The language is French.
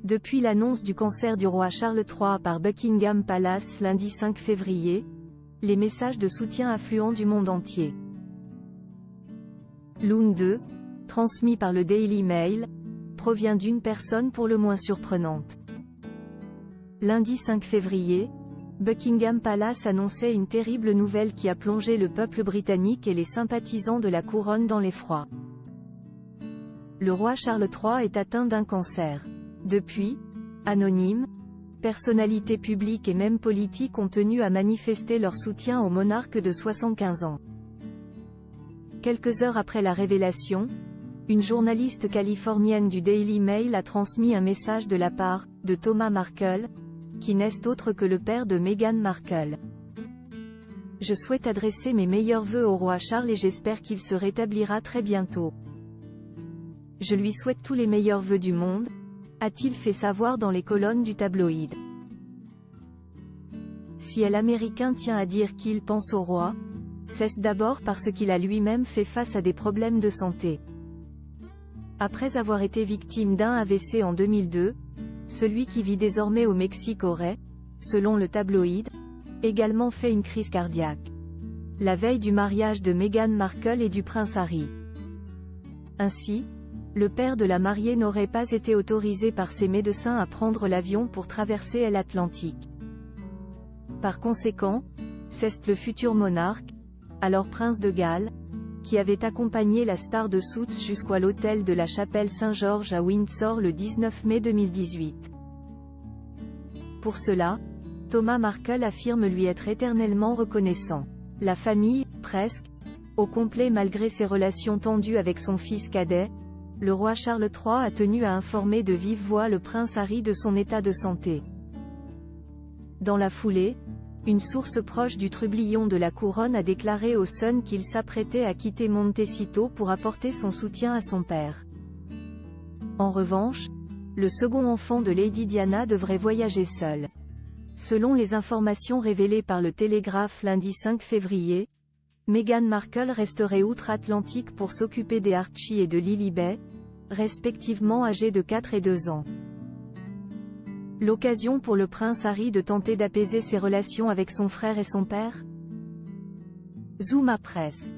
Depuis l'annonce du cancer du roi Charles III par Buckingham Palace lundi 5 février, les messages de soutien affluent du monde entier. L'une d'eux, transmis par le Daily Mail, provient d'une personne pour le moins surprenante. Lundi 5 février, Buckingham Palace annonçait une terrible nouvelle qui a plongé le peuple britannique et les sympathisants de la couronne dans l'effroi. Le roi Charles III est atteint d'un cancer. Depuis, anonymes, personnalités publiques et même politiques ont tenu à manifester leur soutien au monarque de 75 ans. Quelques heures après la révélation, une journaliste californienne du Daily Mail a transmis un message de la part de Thomas Markle, qui n'est autre que le père de Meghan Markle. Je souhaite adresser mes meilleurs vœux au roi Charles et j'espère qu'il se rétablira très bientôt. Je lui souhaite tous les meilleurs vœux du monde, a-t-il fait savoir dans les colonnes du tabloïd. Si l'Américain tient à dire qu'il pense au roi, c'est d'abord parce qu'il a lui-même fait face à des problèmes de santé. Après avoir été victime d'un AVC en 2002, celui qui vit désormais au Mexique aurait, selon le tabloïd, également fait une crise cardiaque. La veille du mariage de Meghan Markle et du prince Harry. Ainsi, le père de la mariée n'aurait pas été autorisé par ses médecins à prendre l'avion pour traverser l'Atlantique. Par conséquent, c'est le futur monarque, alors prince de Galles, qui avait accompagné la star de Suits jusqu'à l'hôtel de la Chapelle Saint-Georges à Windsor le 19 mai 2018. Pour cela, Thomas Markle affirme lui être éternellement reconnaissant. La famille, presque, au complet malgré ses relations tendues avec son fils cadet, le roi Charles III a tenu à informer de vive voix le prince Harry de son état de santé. Dans la foulée, une source proche du trublion de la couronne a déclaré au Sun qu'il s'apprêtait à quitter Montecito pour apporter son soutien à son père. En revanche, le second enfant de Lady Diana devrait voyager seul. Selon les informations révélées par le Télégraphe lundi 5 février, Meghan Markle resterait outre-Atlantique pour s'occuper des Archie et de Lilibet, respectivement âgés de 4 et 2 ans. L'occasion pour le prince Harry de tenter d'apaiser ses relations avec son frère et son père ? Zuma Press.